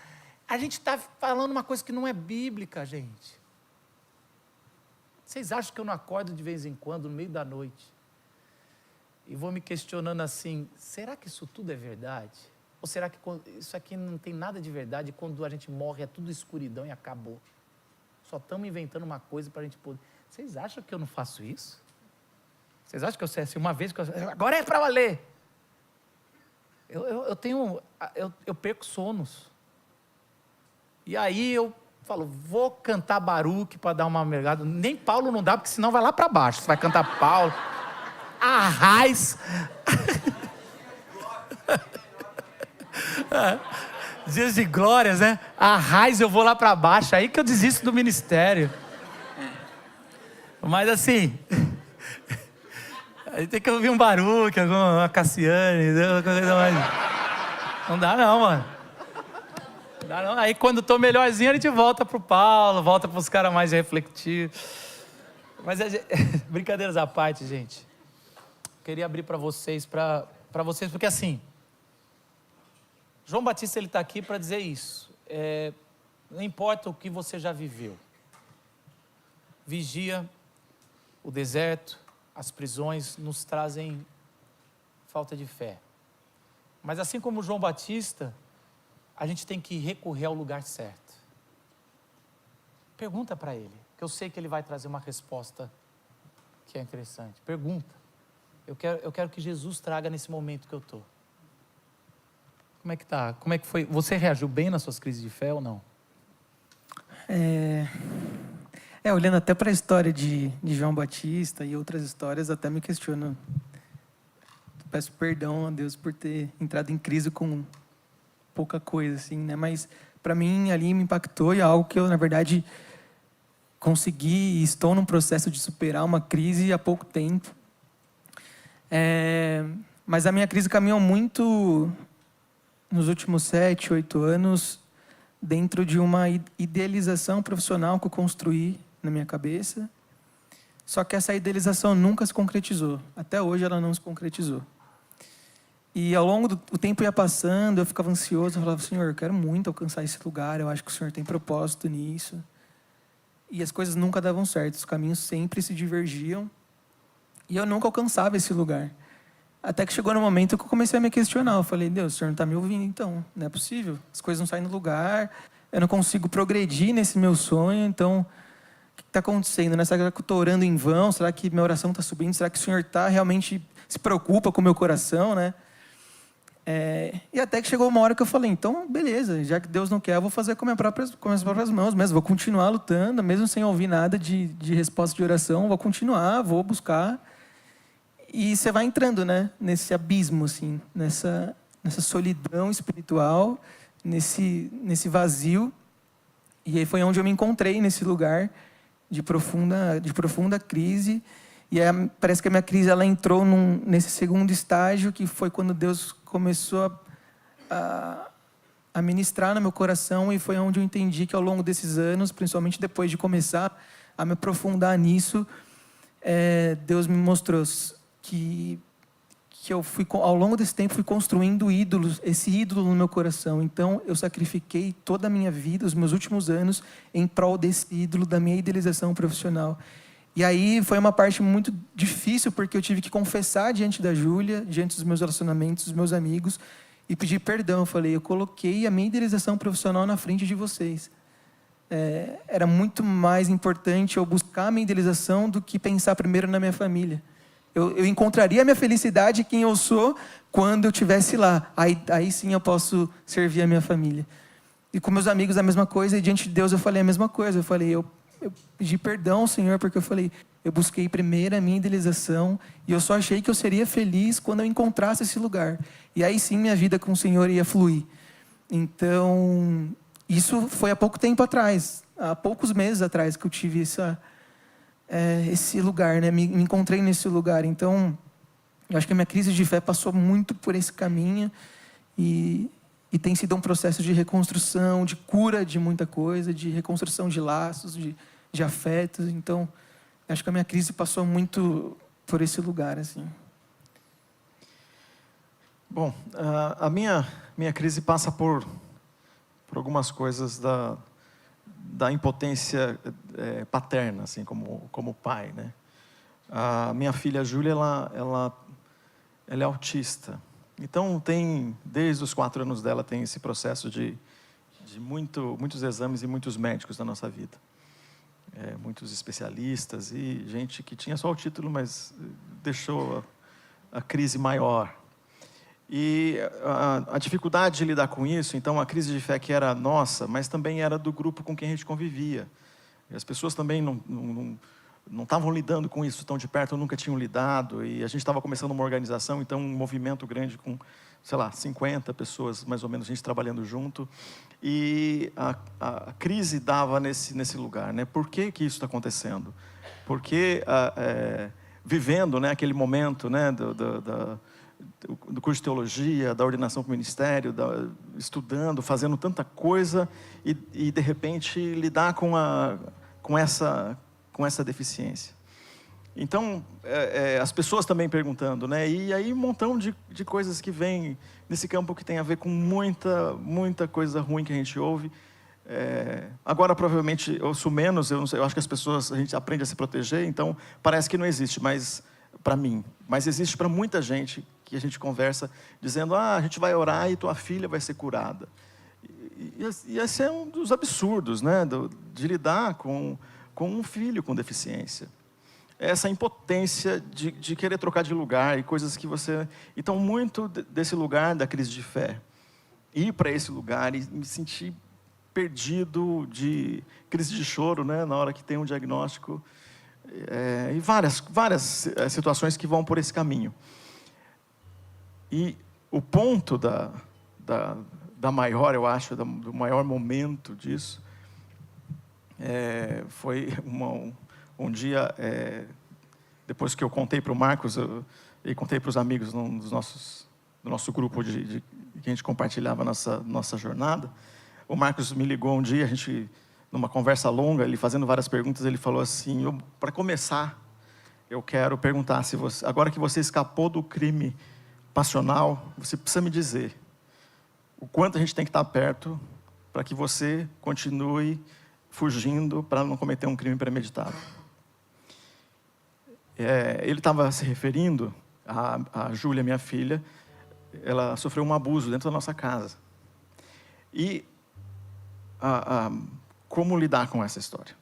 a gente está falando uma coisa que não é bíblica, gente. Vocês acham que eu não acordo de vez em quando, no meio da noite, e vou me questionando assim, será que isso tudo é verdade? Ou será que isso aqui não tem nada de verdade, e quando a gente morre é tudo escuridão e acabou? Só estamos inventando uma coisa para a gente poder... Vocês acham que eu não faço isso? Vocês acham que eu sei assim, uma vez que agora é para valer? Eu perco sonos. E aí eu falo, vou cantar Baruque para dar uma mergada. Nem Paulo não dá, porque senão vai lá para baixo. Você vai cantar Paulo. Arraiz. Dias de glórias, né? Arraiz, eu vou lá para baixo. Aí que eu desisto do ministério. Mas assim... Aí tem que ouvir um Baruque, uma Cassiane. Não dá não, mano. Não dá não. Aí quando estou melhorzinho, a gente volta pro Paulo, volta para os caras mais reflexivos. Mas brincadeiras à parte, gente. Queria abrir para vocês, porque assim, João Batista ele está aqui para dizer isso. Não importa o que você já viveu. Vigia, o deserto, as prisões nos trazem falta de fé. Mas assim como João Batista, a gente tem que recorrer ao lugar certo. Pergunta para ele, que eu sei que ele vai trazer uma resposta que é interessante. Pergunta. Eu quero que Jesus traga nesse momento que eu estou. Como é que tá? Como é que foi? Você reagiu bem nas suas crises de fé ou não? Olhando até para a história de João Batista e outras histórias, até me questiono. Peço perdão a Deus por ter entrado em crise com pouca coisa, assim, né? Mas para mim ali me impactou e é algo que eu, na verdade, consegui e estou num processo de superar uma crise há pouco tempo. Mas a minha crise caminhou muito nos últimos 7, 8 anos dentro de uma idealização profissional que eu construí na minha cabeça. Só que essa idealização nunca se concretizou. Até hoje ela não se concretizou. E ao longo do tempo ia passando, eu ficava ansioso, eu falava, Senhor, eu quero muito alcançar esse lugar, eu acho que o Senhor tem propósito nisso. E as coisas nunca davam certo, os caminhos sempre se divergiam. E eu nunca alcançava esse lugar. Até que chegou no momento que eu comecei a me questionar. Eu falei, Deus, o Senhor não está me ouvindo então, não é possível. As coisas não saem do lugar, eu não consigo progredir nesse meu sonho, então o que está acontecendo, né? Será que eu estou orando em vão? Será que minha oração está subindo? Será que o Senhor realmente se preocupa com o meu coração, né? E até que chegou uma hora que eu falei, então, beleza, já que Deus não quer, eu vou fazer com minhas próprias mãos mesmo. Vou continuar lutando, mesmo sem ouvir nada de resposta de oração. Vou continuar, vou buscar. E você vai entrando, né? Nesse abismo, assim, nessa solidão espiritual, nesse vazio. E aí foi onde eu me encontrei, nesse lugar de profunda crise. E aí, parece que a minha crise ela entrou nesse segundo estágio, que foi quando Deus começou a ministrar no meu coração, e foi onde eu entendi que ao longo desses anos, principalmente depois de começar a me aprofundar nisso, Deus me mostrou que eu ao longo desse tempo fui construindo ídolos, esse ídolo no meu coração. Então eu sacrifiquei toda a minha vida, os meus últimos anos, em prol desse ídolo, da minha idealização profissional. E aí foi uma parte muito difícil, porque eu tive que confessar diante da Júlia, diante dos meus relacionamentos, dos meus amigos, e pedir perdão. Eu falei, eu coloquei a minha idealização profissional na frente de vocês. Era muito mais importante eu buscar a minha idealização do que pensar primeiro na minha família. Eu encontraria a minha felicidade, quem eu sou, quando eu estivesse lá. Aí sim eu posso servir a minha família. E com meus amigos a mesma coisa, e diante de Deus eu falei a mesma coisa. Eu falei, eu pedi perdão ao Senhor, porque eu falei, eu busquei primeiro a minha idealização, e eu só achei que eu seria feliz quando eu encontrasse esse lugar. E aí sim minha vida com o Senhor ia fluir. Então, isso foi há pouco tempo atrás, há poucos meses atrás que eu tive esse lugar, né? Me encontrei nesse lugar. Então, eu acho que a minha crise de fé passou muito por esse caminho, e tem sido um processo de reconstrução, de cura de muita coisa, de reconstrução de laços, de afetos. Então, acho que a minha crise passou muito por esse lugar, assim. Bom, a minha crise passa por algumas coisas da impotência paterna, assim, como pai, né? A minha filha Júlia, ela é autista. Então, desde os 4 anos dela, tem esse processo de muitos exames e muitos médicos na nossa vida. Muitos especialistas e gente que tinha só o título, mas deixou a crise maior. E a dificuldade de lidar com isso, então, a crise de fé que era nossa, mas também era do grupo com quem a gente convivia. E as pessoas também não estavam lidando com isso tão de perto, nunca tinham lidado, e a gente estava começando uma organização, então um movimento grande com, 50 pessoas, mais ou menos, a gente trabalhando junto, e a crise dava nesse lugar, né? Por que isso está acontecendo? Porque vivendo, né, aquele momento, né, do curso de teologia, da ordenação para o ministério, estudando, fazendo tanta coisa, e de repente lidar com essa deficiência. Então, as pessoas também perguntando, né? E aí um montão de coisas que vem nesse campo que tem a ver com muita coisa ruim que a gente ouve. Agora, provavelmente, eu ouço menos, eu não sei, eu acho que a gente aprende a se proteger, então parece que não existe, mas para mim. Mas existe para muita gente que a gente conversa, dizendo, a gente vai orar e tua filha vai ser curada. E esse é um dos absurdos, né? De lidar com um filho com deficiência. Essa impotência de querer trocar de lugar e coisas que você... Então, muito desse lugar da crise de fé, ir para esse lugar e me sentir perdido, de crise de choro, né, na hora que tem um diagnóstico, e várias situações que vão por esse caminho. E o ponto da maior, eu acho, do maior momento disso, foi um dia, depois que eu contei para o Marcos, e contei para os amigos do nosso grupo que a gente compartilhava nossa jornada, o Marcos me ligou um dia, a gente, numa conversa longa, ele fazendo várias perguntas, ele falou assim, para começar, eu quero perguntar, agora que você escapou do crime passional, você precisa me dizer o quanto a gente tem que estar perto para que você continue fugindo para não cometer um crime premeditado. Ele estava se referindo a Júlia, minha filha, ela sofreu um abuso dentro da nossa casa. E como lidar com essa história?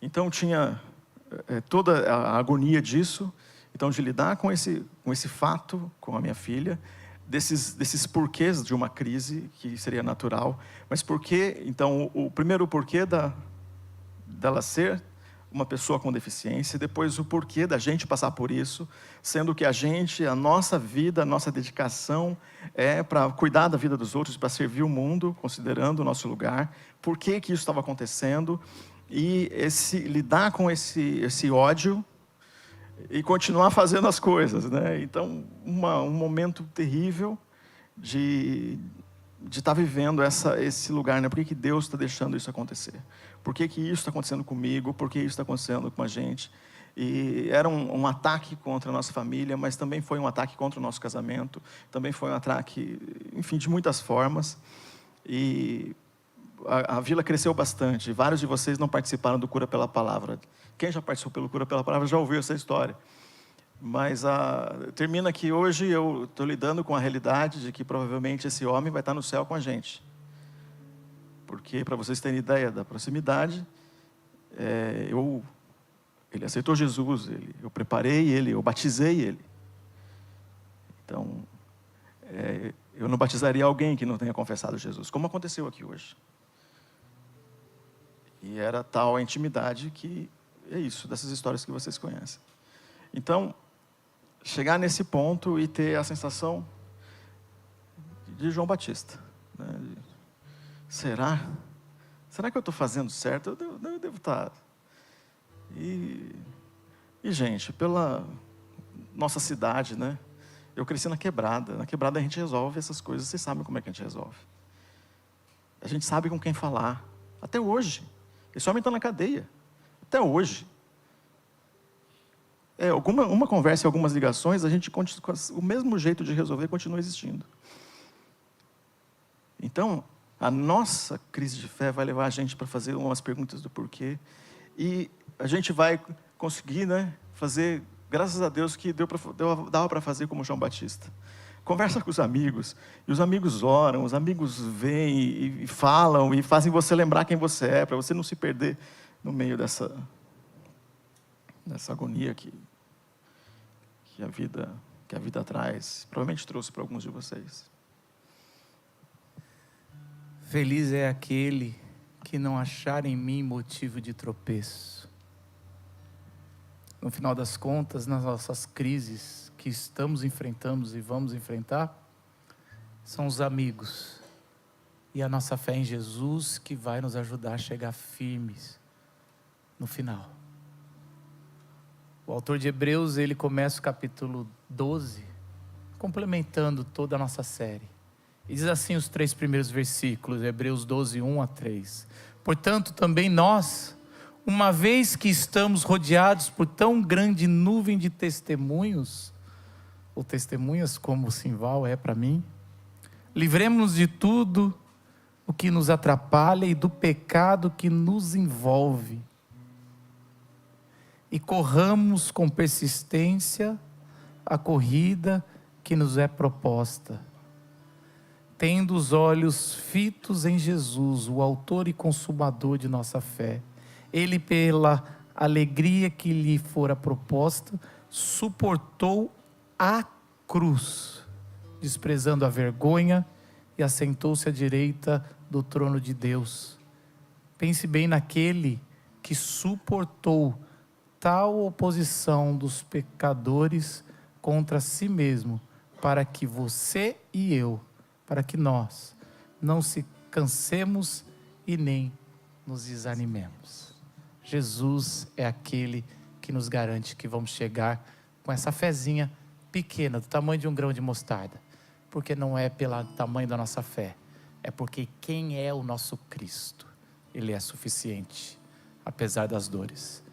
Então tinha toda a agonia disso, então de lidar com esse fato com a minha filha, desses porquês de uma crise que seria natural, mas porquê, então o primeiro porquê dela ser uma pessoa com deficiência, depois o porquê da gente passar por isso, sendo que a nossa vida, a nossa dedicação é para cuidar da vida dos outros, para servir o mundo, considerando o nosso lugar, por que isso estava acontecendo, e lidar com esse ódio e continuar fazendo as coisas, né? Então, um momento terrível de estar vivendo esse lugar, né? Por que Deus está deixando isso acontecer? Por que isso está acontecendo comigo? Por que isso está acontecendo com a gente? E era um ataque contra a nossa família, mas também foi um ataque contra o nosso casamento, também foi um ataque, enfim, de muitas formas. E a vila cresceu bastante. Vários de vocês não participaram do Cura pela Palavra. Quem já participou do Cura pela Palavra já ouviu essa história. Mas termina que hoje eu estou lidando com a realidade de que provavelmente esse homem vai estar no céu com a gente. Porque, para vocês terem ideia da proximidade, ele aceitou Jesus, eu preparei ele, eu batizei ele. Então, eu não batizaria alguém que não tenha confessado Jesus, como aconteceu aqui hoje. E era tal a intimidade que é isso, dessas histórias que vocês conhecem. Então, chegar nesse ponto e ter a sensação de João Batista, né? Será que eu estou fazendo certo? Eu devo estar. E, gente, pela nossa cidade, né? Eu cresci na quebrada. Na quebrada a gente resolve essas coisas. Vocês sabem como é que a gente resolve. A gente sabe com quem falar. Até hoje. Esse homem está na cadeia. Até hoje. Uma conversa e algumas ligações, o mesmo jeito de resolver continua existindo. Então, a nossa crise de fé vai levar a gente para fazer umas perguntas do porquê. E a gente vai conseguir, né, fazer, graças a Deus, que dava para fazer como João Batista. Conversa com os amigos, e os amigos oram, os amigos vêm e falam, e fazem você lembrar quem você é, para você não se perder no meio dessa agonia que a vida traz. Provavelmente trouxe para alguns de vocês. Feliz é aquele que não achar em mim motivo de tropeço. No final das contas, nas nossas crises que estamos enfrentando e vamos enfrentar, são os amigos e a nossa fé em Jesus que vai nos ajudar a chegar firmes no final. O autor de Hebreus, ele começa o capítulo 12, complementando toda a nossa série. E diz assim os 3 primeiros versículos, Hebreus 12, 1 a 3. Portanto, também nós, uma vez que estamos rodeados por tão grande nuvem de testemunhos, ou testemunhas como o Simval é para mim, livremos-nos de tudo o que nos atrapalha e do pecado que nos envolve. E corramos com persistência a corrida que nos é proposta, tendo os olhos fitos em Jesus, o autor e consumador de nossa fé. Ele, pela alegria que lhe fora proposta, suportou a cruz, desprezando a vergonha, e assentou-se à direita do trono de Deus. Pense bem naquele que suportou tal oposição dos pecadores contra si mesmo, para que você e eu, para que nós não se cansemos e nem nos desanimemos. Jesus é aquele que nos garante que vamos chegar com essa fezinha pequena, do tamanho de um grão de mostarda, porque não é pelo tamanho da nossa fé, é porque quem é o nosso Cristo, Ele é suficiente, apesar das dores.